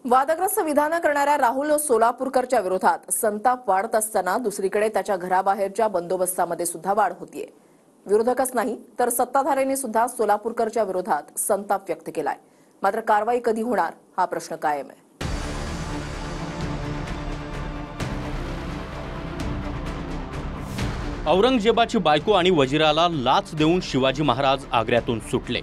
वादग्रस्त विधानं करणाऱ्या राहुल सोलापूरकरच्या विरोधात संताप वाढत असताना दुसरीकडे त्याच्या घराबाहेरच्या बंदोबस्तामध्ये सुद्धा वाढ होतीये। विरोधकच नाही तर सत्ताधाऱ्यांनी सुद्धा सोलापूरकरच्या विरोधात संताप व्यक्त केलाय। मात्र कारवाई कधी होणार हा प्रश्न कायम आहे। औरंगजेबाची बायको आणि वजिराला लाच देऊन शिवाजी महाराज आग्र्यातून सुटले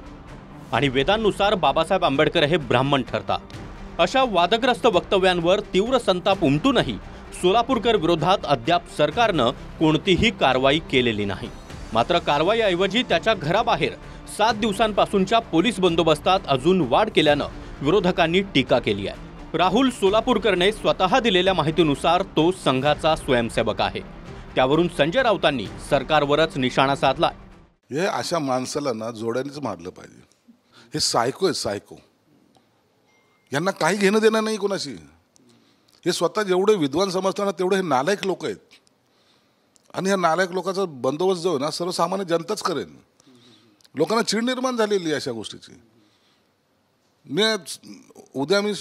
आणि वेदांनुसार बाबासाहेब आंबेडकर हे ब्राह्मण ठरतात। अशा वादग्रस्त वक्तव्यांवर तीव्र संताप उमटूनही सोलापूरकर विरोधात अद्याप सरकारनं कोणतीही कारवाई केलेली नाही। मात्र कारवाईऐवजी त्याच्या घराबाहेर 7 दिवसांपासूनच्या पोलीस बंदोबस्तात अजून वाढ केल्यानं विरोधकांनी टीका केली आहे। राहुल सोलापूरकरने स्वतः दिलेल्या माहितीनुसार तो संघाचा स्वयंसेवक आहे। त्यावरून संजय राऊतांनी सरकारवरच निशाणा साधला। हे अशा माणसाला ना जोड्यानेच मारलं पाहिजे। हे सायको आहे, सायको। यांना काही घेणं देणं नाही कोणाशी। हे स्वतः जेवढे विद्वान समजताना तेवढे हे नालायक लोक आहेत आणि ह्या नालायक लोकांचा बंदोबस्त जो आहे ना सर्वसामान्य जनताच करेल। लोकांना चीड निर्माण झालेली आहे अशा गोष्टीची। उद्या मी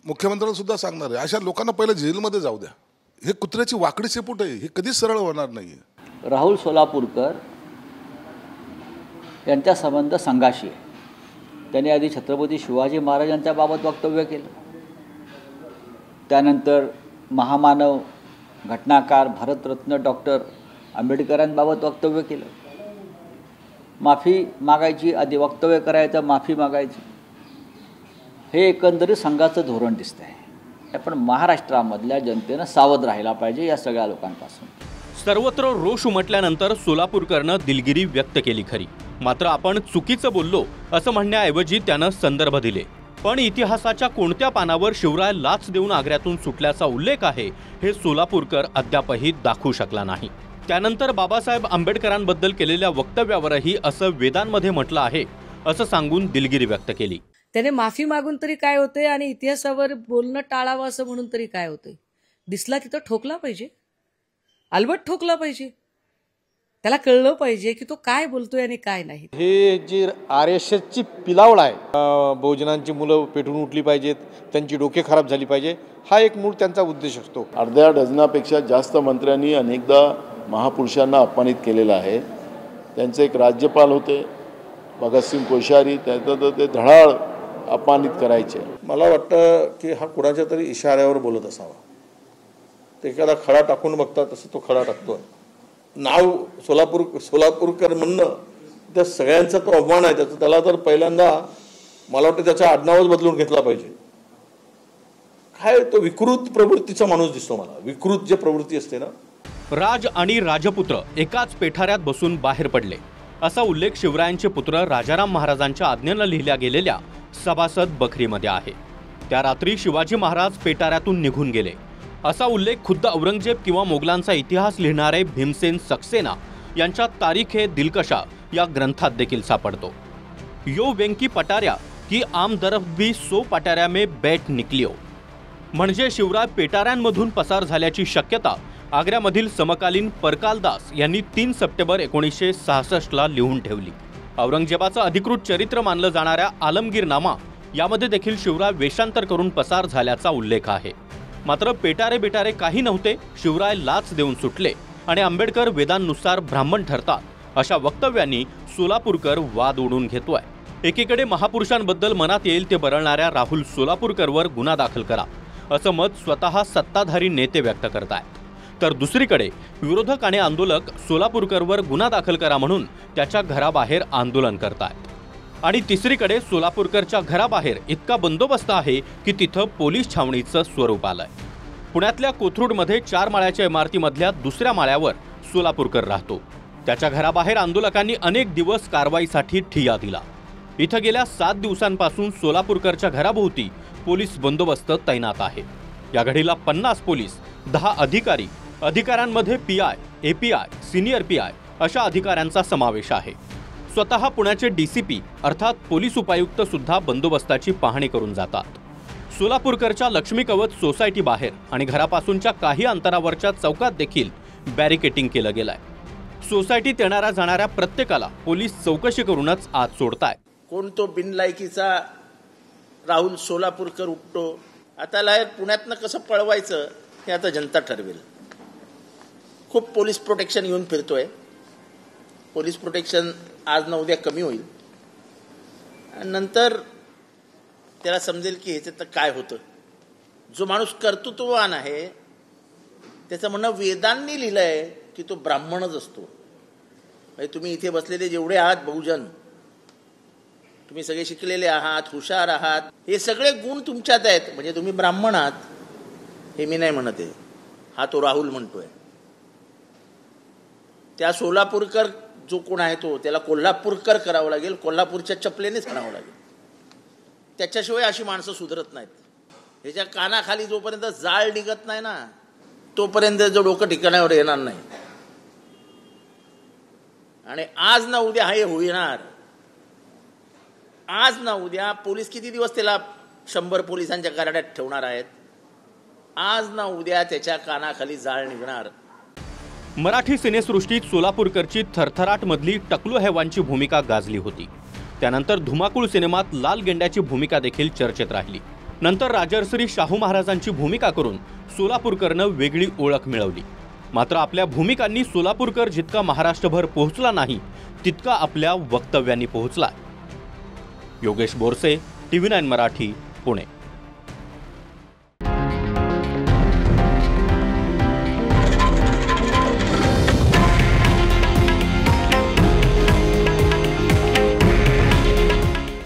मुख्यमंत्र्याला सुद्धा सांगणार आहे, अशा लोकांना पहिले जेलमध्ये जाऊ द्या। हे कुत्र्याची वाकडी शेपूट आहे, हे कधीच सरळ होणार नाहीये। राहुल सोलापूरकर यांचा संबंध संघाशी आहे। त्यांनी आधी छत्रपती शिवाजी महाराजांच्या बाबत वक्तव्य केलं, त्यानंतर महामानव घटनाकार भारतरत्न डॉक्टर आंबेडकरांबाबत वक्तव्य केलं। माफी मागायची, आधी वक्तव्य करायचं, माफी मागायची। हे एकंदरीत संघाचं धोरण दिसतं आहे। पण महाराष्ट्रामधल्या जनतेनं सावध राहायला पाहिजे या सगळ्या लोकांपासून। सर्वत्र रोष उमटल्यानंतर सोलापूरकरनं दिलगिरी व्यक्त केली खरी, मात्र आपण चुकीचं बोललो असं म्हणण्याऐवजी त्यानं संदर्भ दिले। पण इतिहासाच्या कोणत्या पानावर शिवराय लाच देऊन आग्र्यातून सुटल्याचा उल्लेख आहे हे सोलापूरकर अद्यापही दाखवू शकला नाही। त्यानंतर बाबासाहेब आंबेडकरांबद्दल केलेल्या वक्तव्यावरही असं वेदांमध्ये म्हटलं आहे असं सांगून दिलगिरी व्यक्त केली। त्याने माफी मागून तरी काय होते आणि इतिहासावर बोलणं टाळावं असं म्हणून तरी काय होते? दिसला तिथं ठोकला पाहिजे, अलबट ठोकला पाहिजे। त्याला कळलं पाहिजे की तो काय बोलतोय आणि काय नाही। हे जी RSSची पिलावळ आहे, बहुजनांची मुलं पेटून उठली पाहिजेत, त्यांची डोके खराब झाली पाहिजे, हा एक मूळ त्यांचा उद्देश असतो। अर्ध्या डझनापेक्षा जास्त मंत्र्यांनी अनेकदा महापुरुषांना अपमानित केलेलं आहे। त्यांचे एक राज्यपाल होते भगतसिंग कोश्यारी, त्याचं ते धडाळ अपमानित करायचे। मला वाटतं की हा कुणाच्या तरी इशाऱ्यावर बोलत असावा। ते एखादा खडा टाकून बघतात तसं तो खडा टाकतोय। नाव सोलापूरकर म्हणणं त्या सगळ्यांचा तो अपमान आहे। त्याला तर पहिल्यांदा मला वाटतं त्याचा आडनावच बदलून घेतला पाहिजे। काय तो विकृत प्रवृत्तीचा माणूस दिसतो मला, विकृत जे प्रवृत्ती असते ना। राज आणि राजपुत्र एकाच पेठाऱ्यात बसून बाहेर पडले असा उल्लेख शिवरायांचे पुत्र राजाराम महाराजांच्या आज्ञेनं लिहिल्या गेलेल्या सभासद बखरीमध्ये आहे। त्या रात्री शिवाजी महाराज पेटाऱ्यातून निघून गेले असा उल्लेख खुद्द औरंगजेब किंवा मोगलांचा इतिहास लिहिणारे भीमसेन सक्सेना यांच्या तारीखे दिलकशा या ग्रंथात देखील सापडतो। यो वेंकी पटाऱ्या की आम दरफ भी सो पटाऱ्या में बैठ निकलियो, म्हणजे शिवराय पेटाऱ्यांमधून पसार झाल्याची शक्यता आग्र्यामधील समकालीन परकालदास यांनी 3 सप्टेंबर 1966ला लिहून ठेवली। औरंगजेबाचं अधिकृत चरित्र मानलं जाणाऱ्या आलमगीरनामा यामध्ये देखील शिवराय वेषांतर करून पसार झाल्याचा उल्लेख आहे। मात्र पेटारे बेटारे काही नव्हते, शिवराय लाच देऊन सुटले आणि आंबेडकर वेदांनुसार ब्राह्मण ठरतात अशा वक्तव्यांनी सोलापूरकर वाद ओढून घेतोय। एकीकडे महापुरुषांबद्दल मनात येईल ते बरळणाऱ्या राहुल सोलापूरकरवर गुन्हा दाखल करा असं मत स्वतः सत्ताधारी नेते व्यक्त करतायत, तर दुसरीकडे विरोधक आणि आंदोलक सोलापूरकरवर गुन्हा दाखल करा म्हणून त्याच्या घराबाहेर आंदोलन करतायत। आणि तिसरीकडे सोलापूरकरच्या घराबाहेर इतका बंदोबस्त आहे की तिथं पोलीस छावणीचं स्वरूप आलंय। पुण्यातल्या कोथरूडमध्ये 4 माळ्याच्या इमारतीमधल्या दुसऱ्या माळ्यावर सोलापूरकर राहतो। त्याच्या घराबाहेर आंदोलकांनी अनेक दिवस कारवाईसाठी ठिय्या दिला। इथं गेल्या 7 दिवसांपासून सोलापूरकरच्या घराभोवती पोलीस बंदोबस्त तैनात आहे। या घडीला 50 पोलीस, 10 अधिकारी, अधिकाऱ्यांमध्ये PI, API, सिनियर PI अशा अधिकाऱ्यांचा समावेश आहे। स्वतः पुण्याचे DCP अर्थात पोलीस उपायुक्त सुद्धा बंदोबस्ताची पाहणी करून जातात। सोलापूरकरच्या लक्ष्मी कवच सोसायटी बाहेर आणि घरापासूनच्या काही अंतरावरच्या चौकात देखील बॅरिकेटिंग केलं गेलंय। सोसायटीत येणाऱ्या जाणाऱ्या प्रत्येकाला पोलीस चौकशी करूनच आत सोडतायत। कोण तो बिनलायकीचा राहुल सोलापूरकर उठतो, आता पुण्यातनं कसं पळवायचं हे आता जनता ठरवेल. खूप पोलीस प्रोटेक्शन घेऊन फिरतोय. पोलीस प्रोटेक्शन आज ना उद्या कमी होईल आणि नंतर त्याला समजेल की ह्याच्यात काय होतं. जो माणूस कर्तृत्ववान आहे त्याचं म्हणणं वेदांनी लिहिलंय की तो ब्राह्मणच असतो. म्हणजे तुम्ही इथे बसलेले जेवढे आहात बहुजन, तुम्ही सगळे शिकलेले आहात, हुशार आहात, हे सगळे गुण तुमच्यात आहेत म्हणजे तुम्ही ब्राह्मण आहात. हे मी नाही म्हणत आहे, हा तो राहुल म्हणतोय. त्या सोलापूरकर जो कोण आहे तो त्याला कोल्हापूरकर करावं लागेल, कोल्हापूरच्या चपलेनेच म्हणावं लागेल. त्याच्याशिवाय अशी माणसं सुधरत नाहीत. ह्याच्या कानाखाली जोपर्यंत जाळ निघत नाही ना तोपर्यंत जो डोकं ठिकाणावर येणार नाही. आणि आज ना उद्या हे होणार. आज ना उद्या पोलीस किती दिवस त्याला 100 पोलिसांच्या गाड्यात ठेवणार आहेत. आज ना उद्या त्याच्या कानाखाली जाळ निघणार. मराठी सिनेसृष्टीत सोलापूरकरची थरथराट मधली टकलू हैवानची भूमिका गाजली होती. त्यानंतर धुमाकूळ सिनेमात लाल गेंड्याची भूमिका देखील चर्चेत राहिली. नंतर राजर्षी शाहू महाराजांची भूमिका करून सोलापूरकरनं वेगळी ओळख मिळवली. मात्र आपल्या भूमिकांनी सोलापूरकर जितका महाराष्ट्रभर पोहोचला नाही तितका आपल्या वक्तव्यांनी पोहोचला. योगेश बोरसे, TV9 मराठी, पुणे.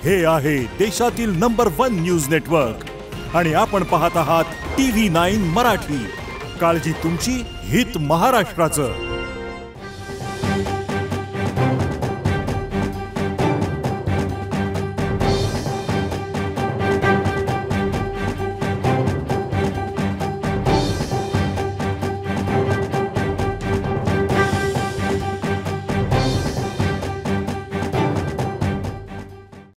हे आहे देशातील नंबर 1 न्यूज नेटवर्क आणि आपण पाहत आहात TV9 मराठी. काळजी तुमची, हित महाराष्ट्राचं.